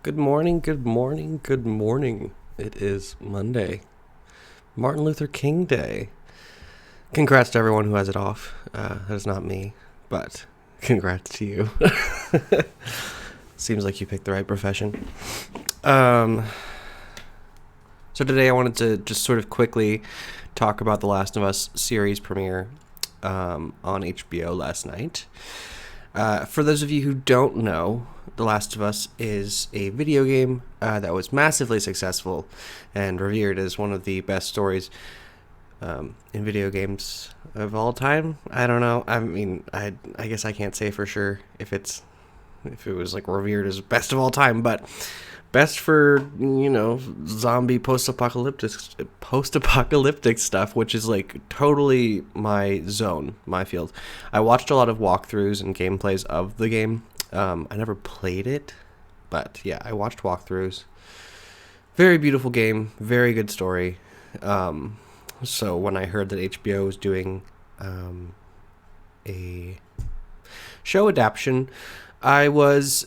Good morning, good morning, good morning. It is Monday, Martin Luther King Day. Congrats to everyone who has it off. That is not me, but congrats to you. Seems like you picked the right profession. So today I wanted to just sort of quickly talk about the Last of Us series premiere on HBO last night. For those of you who don't know, The Last of Us is a video game that was massively successful and revered as one of the best stories in video games of all time. I don't know. I mean, I guess I can't say for sure if it was like revered as best of all time, but best for, zombie post-apocalyptic stuff, which is like totally my zone, my field. I watched a lot of walkthroughs and gameplays of the game. I never played it, but yeah, I watched walkthroughs. Very beautiful game, very good story. So when I heard that HBO was doing a show adaptation, I was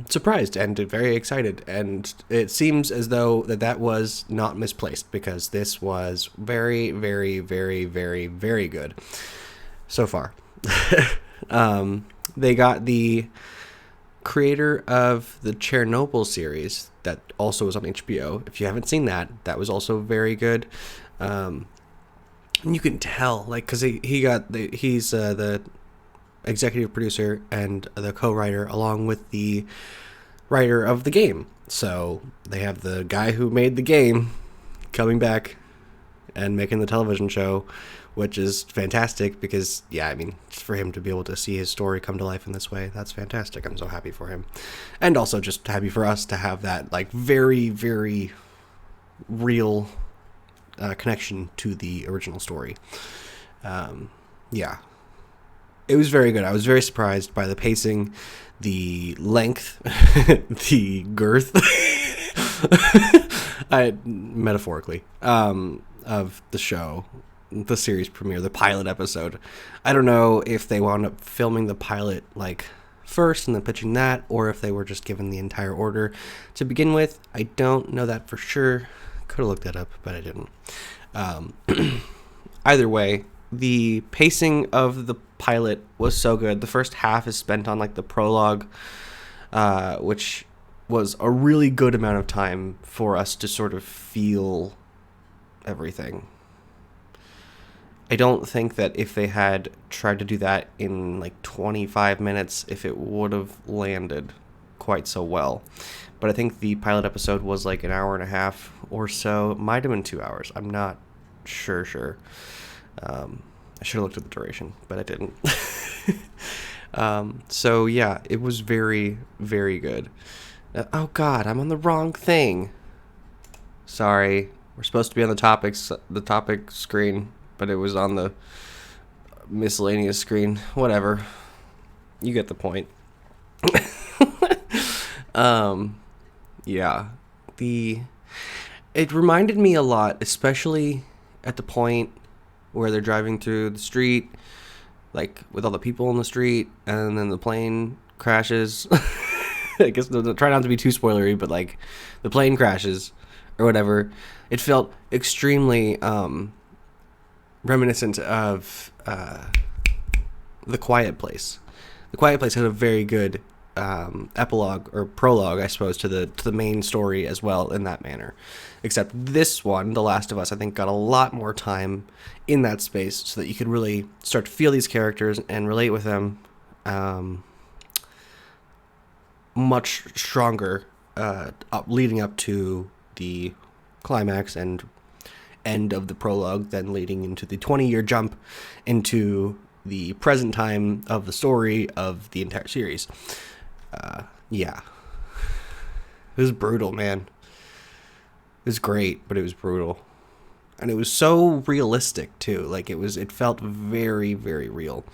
surprised and very excited, and it seems as though that was not misplaced, because this was very, very, very, very, very good so far. They got the creator of the Chernobyl series that also was on HBO. If you haven't seen that, that was also very good. And you can tell, like, because he's the executive producer and the co-writer along with the writer of the game. So they have the guy who made the game coming back and making the television show, which is fantastic because, yeah, I mean, for him to be able to see his story come to life in this way, that's fantastic. I'm so happy for him. And also just happy for us to have that, like, very, very real connection to the original story. Yeah. It was very good. I was very surprised by the pacing, the length, the girth, metaphorically, of the show, the series premiere, the pilot episode. I don't know if they wound up filming the pilot like first and then pitching that, or if they were just given the entire order to begin with. I don't know that for sure. Could have looked that up, but I didn't. Either way, the pacing of the pilot was so good. The first half is spent on like the prologue, which was a really good amount of time for us to sort of feel everything. I don't think that if they had tried to do that in like 25 minutes, if it would have landed quite so well. But I think the pilot episode was like an hour and a half or so. It might have been 2 hours. I'm not sure. I should have looked at the duration, but I didn't. So yeah, it was very, very good. Oh God, I'm on the wrong thing. Sorry, we're supposed to be on the topic screen, but it was on the miscellaneous screen. Whatever, you get the point. Yeah, it reminded me a lot, especially at the point where they're driving through the street, like with all the people in the street, and then the plane crashes. I guess try not to be too spoilery, but like the plane crashes or whatever. It felt extremely reminiscent of The Quiet Place. The Quiet Place had a very good epilogue or prologue, I suppose, to the main story as well in that manner. Except this one, The Last of Us, I think got a lot more time in that space so that you could really start to feel these characters and relate with them much stronger leading up to the climax and end of the prologue, then leading into the 20-year jump into the present time of the story of the entire series. Yeah. It was brutal, man. It was great, but it was brutal. And it was so realistic, too. Like, it felt very, very real.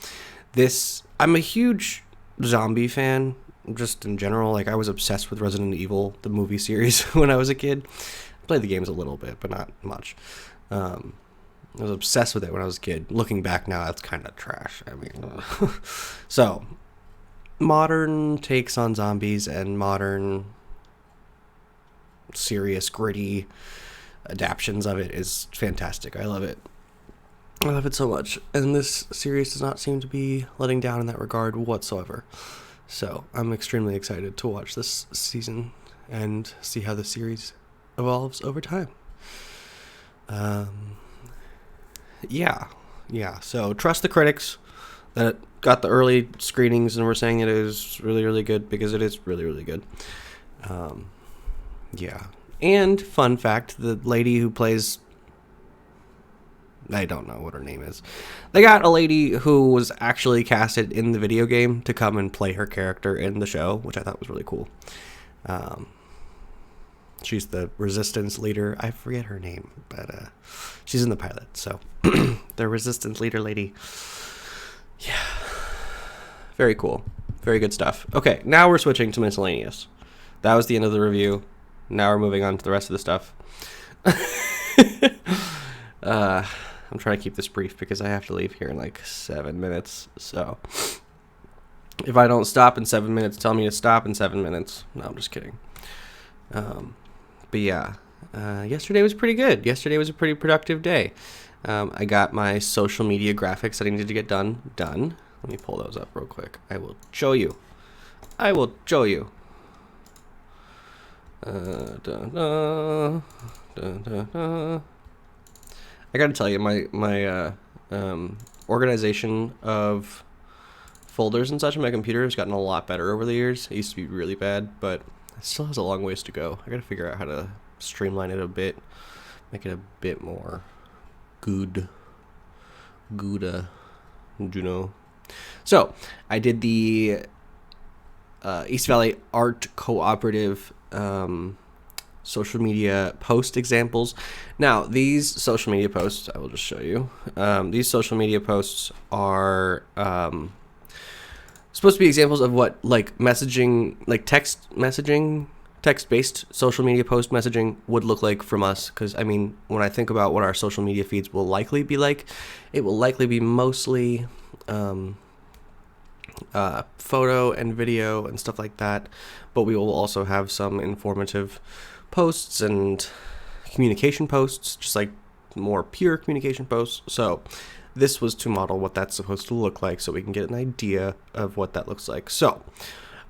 I'm a huge zombie fan, just in general. Like, I was obsessed with Resident Evil, the movie series, when I was a kid. I played the games a little bit, but not much. I was obsessed with it when I was a kid. Looking back now, that's kind of trash. I mean, so modern takes on zombies and modern serious, gritty adaptions of it is fantastic. I love it. I love it so much. And this series does not seem to be letting down in that regard whatsoever. So I'm extremely excited to watch this season and see how the series evolves over time. Yeah. So trust the critics that got the early screenings and were saying it is really, really good, because it is really, really good. Yeah. And fun fact, the lady who plays, I don't know what her name is. They got a lady who was actually casted in the video game to come and play her character in the show, which I thought was really cool. She's the resistance leader. I forget her name, but she's in the pilot. So the resistance leader lady. Yeah. Very cool. Very good stuff. Okay, now we're switching to miscellaneous. That was the end of the review. Now we're moving on to the rest of the stuff. I'm trying to keep this brief because I have to leave here in like 7 minutes. So if I don't stop in 7 minutes, tell me to stop in 7 minutes. No, I'm just kidding. But yeah, yesterday was pretty good. Yesterday was a pretty productive day. I got my social media graphics that I needed to get done. Let me pull those up real quick. I will show you. I gotta tell you, my organization of folders and such on my computer has gotten a lot better over the years. It used to be really bad, but it still has a long ways to go. I gotta figure out how to streamline it a bit, make it a bit more good, you know. So I did the East Valley Art Cooperative social media post examples. Now, these social media posts, I will just show you. These social media posts are supposed to be examples of what like messaging, like text messaging, text-based social media post messaging would look like from us. Because, I mean, when I think about what our social media feeds will likely be like, it will likely be mostly photo and video and stuff like that. But we will also have some informative posts and communication posts, just like more pure communication posts. So this was to model what that's supposed to look like so we can get an idea of what that looks like. So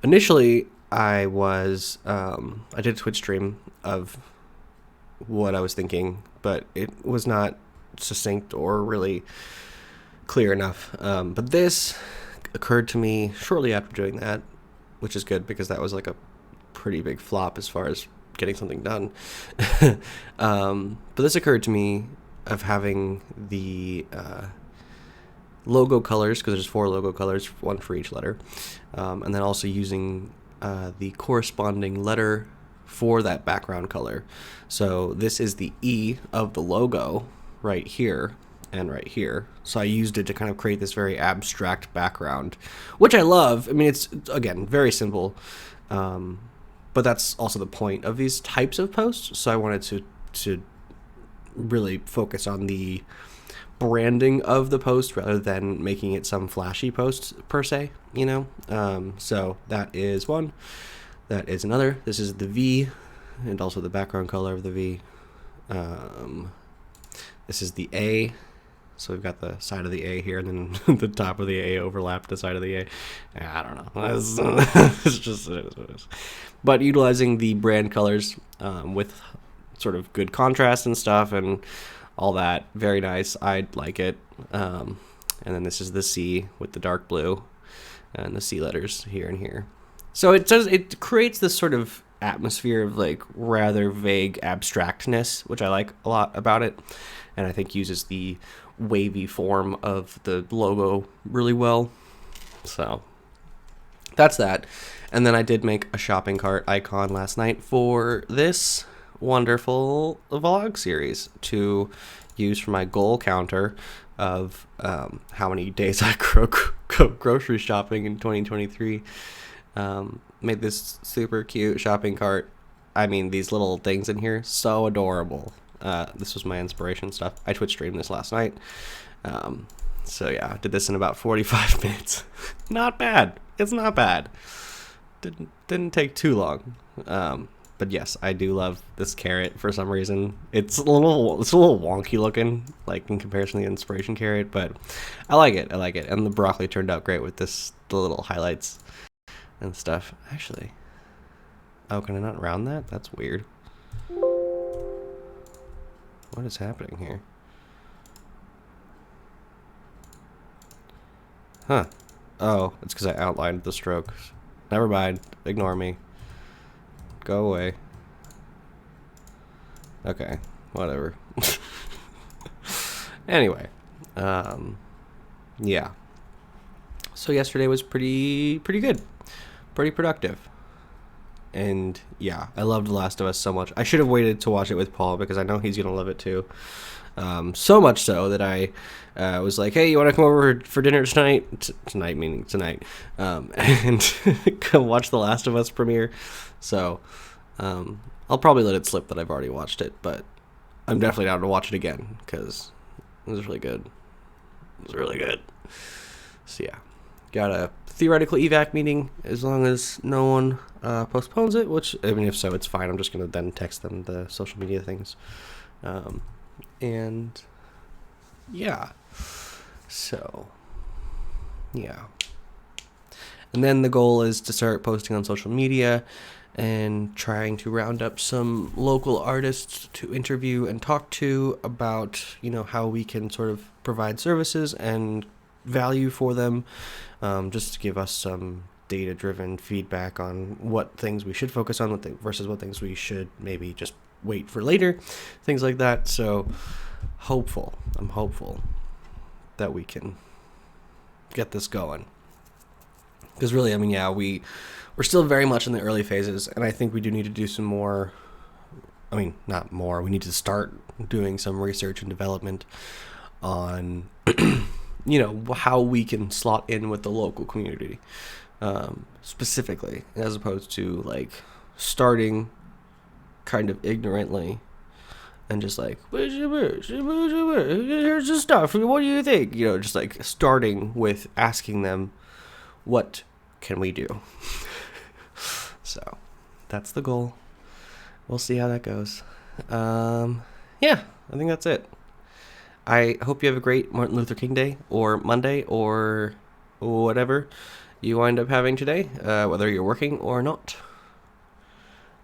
initially I did a Twitch stream of what I was thinking, but it was not succinct or really clear enough. But this occurred to me shortly after doing that, which is good because that was like a pretty big flop as far as getting something done. But this occurred to me of having the logo colors, because there's 4 logo colors, one for each letter, and then also using the corresponding letter for that background color. So this is the E of the logo right here and right here. So I used it to kind of create this very abstract background, which I love. I mean, it's, again, very simple, but that's also the point of these types of posts. So I wanted to really focus on the branding of the post rather than making it some flashy post per se, you know. So that is one. That is another. This is the V, and also the background color of the V. This is the A. So we've got the side of the A here, and then the top of the A overlapped the side of the A. I don't know. It's just it is what it is. But utilizing the brand colors with sort of good contrast and stuff and all that, very nice. I like it. And then this is the C with the dark blue and the C letters here and here. So it creates this sort of atmosphere of like rather vague abstractness, which I like a lot about it, and I think uses the wavy form of the logo really well. So that's that. And then I did make a shopping cart icon last night for this wonderful vlog series to use for my goal counter of how many days I go grocery shopping in 2023. Made this super cute shopping cart. I mean, these little things in here, so adorable. This was my inspiration stuff. I Twitch streamed this last night. So yeah, did this in about 45 minutes. Not bad. It's not bad. Didn't take too long. But But yes, I do love this carrot for some reason. It's a little wonky looking, like in comparison to the inspiration carrot, but I like it. And the broccoli turned out great with the little highlights and stuff. Actually, oh, can I not round that? That's weird. What is happening here? Huh. Oh, it's because I outlined the strokes. Never mind. Ignore me. Go away. Okay. Whatever. Anyway. Yeah. So yesterday was pretty good. Pretty productive. And yeah, I loved The Last of Us so much. I should have waited to watch it with Paul because I know he's going to love it too. So much so that I was like, hey, you want to come over for dinner tonight? Tonight meaning tonight. And come watch The Last of Us premiere. So I'll probably let it slip that I've already watched it, but I'm definitely down to watch it again because it was really good. It was really good. So yeah, got a theoretical evac meeting as long as no one postpones it, which, I mean, if so, it's fine. I'm just going to then text them the social media things. And yeah, so yeah. And then the goal is to start posting on social media and trying to round up some local artists to interview and talk to about, how we can sort of provide services and value for them, just to give us some data-driven feedback on what things we should focus on versus what things we should maybe just wait for later, things like that. So I'm hopeful that we can get this going. Because really, I mean, yeah, we're still very much in the early phases, and I think we do need to do some more. I mean, not more. We need to start doing some research and development on, how we can slot in with the local community, specifically, as opposed to like starting kind of ignorantly and just like, here's the stuff. What do you think? Just like starting with asking them, what can we do? So that's the goal. We'll see how that goes. Yeah, I think that's it. I hope you have a great Martin Luther King Day or Monday or whatever you wind up having today, whether you're working or not.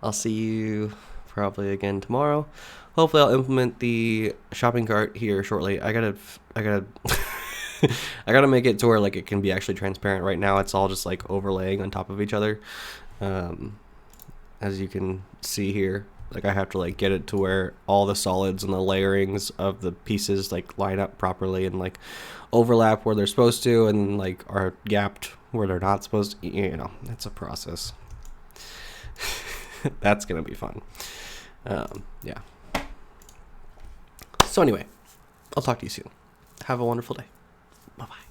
I'll see you probably again tomorrow. Hopefully I'll implement the shopping cart here shortly. I gotta I gotta make it to where like it can be actually transparent. Right now it's all just like overlaying on top of each other. As you can see here, like I have to like get it to where all the solids and the layerings of the pieces like line up properly and like overlap where they're supposed to and like are gapped where they're not supposed to. It's a process. That's gonna be fun. Yeah. So anyway, I'll talk to you soon. Have a wonderful day. Bye-bye.